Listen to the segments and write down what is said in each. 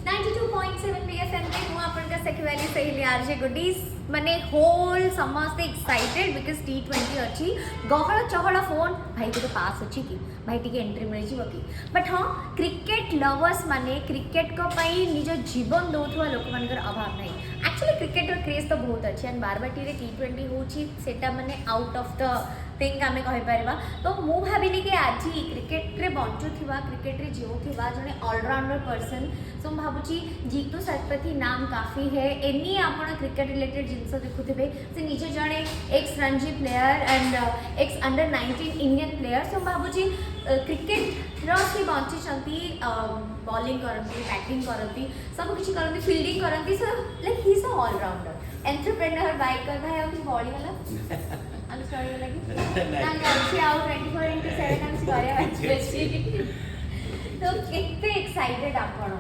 92.7 BFM पे हूँ आपनका सखीवाली सहेली आरजे गुडीज माने होल समस्त एक्साइटेड बिकॉज T20 अच्छी गहळ चहळ फोन भाई को पास अच्छी कि भाई टी एंट्री मिल जीव कि बट हाँ क्रिकेट लवर्स माने क्रिकेट को पई निज जीवन दौथुवा लोक मानकर अभाव नहीं एक्चुअली क्रिकेट क्रेज तो बहुत अच्छी एंड बारबाटी रे T20 होची सेटा माने आउट ऑफ द थिंग आम कहीपर तो मु भाविली कि आज क्रिकेट रे बंचुवा क्रिकेट रे जीवुवा जड़े ऑलराउंडर पर्सन सो भावुची जीतू शतपथी नाम काफ़ी है एनी आप क्रिकेट रिलेटेड जिनस देखुथे से निजे जड़े ex Ranji player and ex under 19 Indian player so भावुची क्रिकेट रे बंची बॉलिंग करती बैटिंग करती सब किसी करती फील्डिंग करती so like he is a all rounder entrepreneur biker भाई और बॉडी वाला I'm sorry lagi. I'm actually out 24/7 I'm sorry तो कितने एक्साइटेड आपण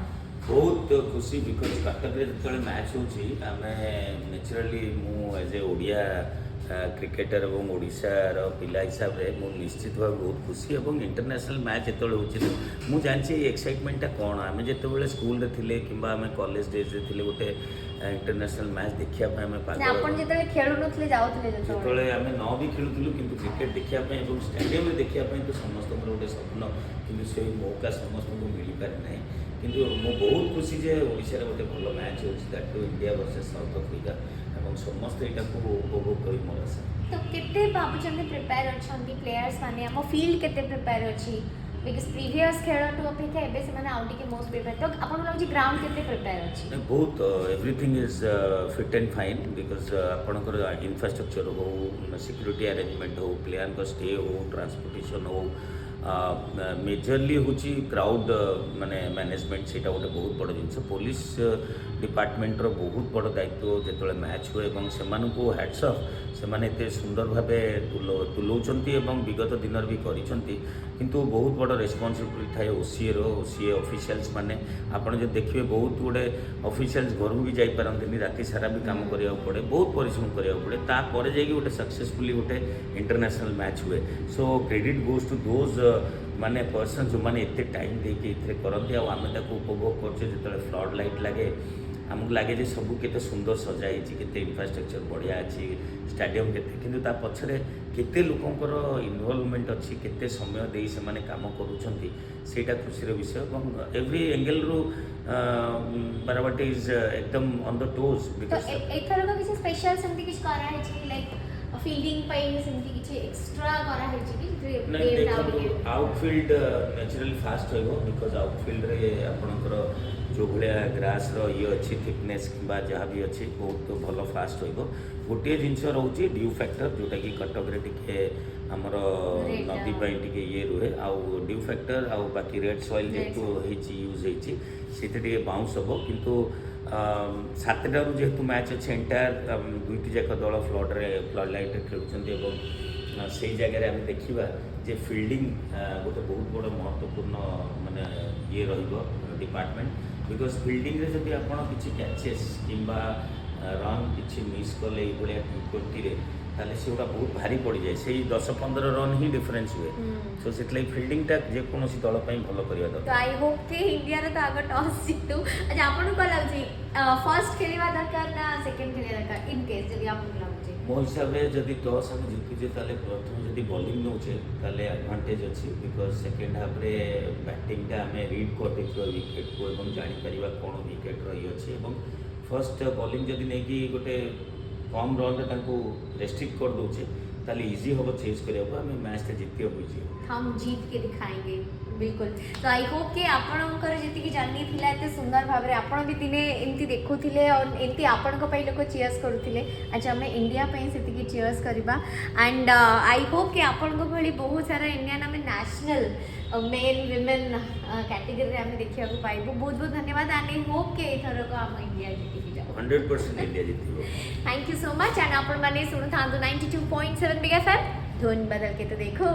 बहुत खुशी बिकज कटक जो मैच होमें नेचुराली मु एज ए ओडिया क्रिकेटर और ओडार पिला हिसाब से मुझे निश्चित भाव बहुत खुशी और इंटरनेशनल मैच जो मुझे जानी एक्साइटमेंटा कौन आम जो स्कूल थे कि कॉलेज डेज थे गोटे इंटरनेशनल मैच देखापी आम जो आम न भी खेलुलू कि क्रिकेट देखापी और स्टेडियम में देखापी तो समस्त गोटे स्वप्न कि से मौका समस्त को मिल पारे ना कि बहुत खुशी जे ओडिशा गोटे भल मैच हो that to India versus South Africa और समस्त यहाँ को उपभोग कर मोर आशा तो केते भाबुचंदी प्रिपेयर अछंती प्लेयर्स माने हम फील्ड केते प्रिपेयर अछि बिकॉज़ प्रीवियस खेल टू अपेक्षा एबे से माने आउट के मोस्ट प्रिपेयर तो आपन लागि ग्राउंड केते प्रिपेयर अछि बहुत everything is fit and fine because आपनकर इंफ्रास्ट्रक्चर हो सिक्योरिटी अरेंजमेंट हो प्लेयर को स्टे हो ट्रांसपोर्टेशन हो मेजरली हूँ क्राउड माने मैनेजमेंट से गोटे बहुत बड़ जिनस पुलिस डिपार्टमेंटर बहुत बड़ दायित्व जो मैच हुए से हैट्स ऑफ से सुंदर भाव तुलाऊँ विगत दिन भी किंतु बहुत बड़ रेस्पॉन्सिबिलिटी थाए ओसीए ऑफिशियल्स माने आपड़ जो देखिए बहुत गुड़े ऑफिशियल्स घर को भी जापारती राति सारा भी काम करा पड़े बहुत परिश्रम करा पड़े तापर जाकि गोटे सक्सेसफुली गोटे इंटरनेशनल मैच हुए so credit goes to those माने पर्सन जो मैंने एत टाइम देके करती आम उपभोग कर फ्लड लाइट लगे आमको लगे सब केते सुंदर सजाई केते इंफ्रास्ट्रक्चर बढ़िया अच्छी स्टेडियम केते किंतु ता पछरे केते लोकंकर इन्वॉल्वमेंट अच्छी केते समय दे से माने काम करूछंती सेटा खुशीर विषय और every angle row Barbati is एकदम ऑन द टोज बिकॉज़ एथर को किसी स्पेशल समथि किछ करा है छी लाइक फील्डिंग पे समथि किछ एक्स्ट्रा करा है छी कि आउटफील्ड नेचुरली फास्ट होइबो बिकॉज़ आउटफील्ड रे आपनकर जो भाया ग्रास ये अच्छी थिकनेस कि जहाँ भी अच्छी बहुत तो भल फास्ट हो गोटे जिनस रोचे ड्यू फैक्टर जोटा कि कटक टे आमर नदी टे ये रुहे आउ ड्यू फैक्टर आउ बाकी रेड सॉइल जेहतु यूज होती बाउंस हम किंतु सातटारू जेहतु मैच अच्छे एंटायर दुईटी जाक दल फ्लड लाइट खेलुं से जगह आम देखा जे फील्डिंग गोटे बहुत बड़ महत्वपूर्ण माने ये डिपार्टमेंट बिकॉज फील्डिंग रे जदि आपण किसी कैचेस किंबा रन किसी मिस कले ये T20 ताले से बहुत भारी पड़ जाए से 10-15 रन ही डिफरेंस हुए सो से फील्डिंगटा जेकोसी दल भल करवा दरकार आई होप कि इंडिया रे तो आगे टॉस जीतू अच्छा आपन को लागजी फर्स्ट खेलवा दरकार ना सेकंड खेलवा दरकार इन केस जदि आपन लागजी मो हिसाब से जदि टॉस हम जीतुचे ताले प्रथम जदि बॉलिंग नौचे ताले एडवांटेज अच्छी बिकॉज सेकेंड हाफ रे बैटिंगटा आम रीड कर देखिए विकेट को और जापर कौन विकेट रही अच्छी फर्स्ट बॉलिंग जदि नहीं कि गोटे कम रन रेस्ट्रिक्ट कर दूचे ताले इजी हम चेज करने मैच जीत बुझे हम जीत के दिखाएंगे बिल्कुल तो आई होप कि आपणकर जी जर्नी थी एत सुंदर भाव में आपड़ भी दिने एमती देखुले और एमती आपण लोग चीयर्स करुले आज आम इंडिया से चीयर्स करवा एंड आई होप कि आपण भली बहुत सारा इंडियन आम नेशनल मेन विमेन कैटेगरी आम देखा पाइबू बहुत बहुत धन्यवाद एंड आई होप कि एथर को आम India Jeet 100% India Jeet thank you so much and आपण मैंने शुणु था 92.7 बिग एफएम धोनी बदल के तो देखो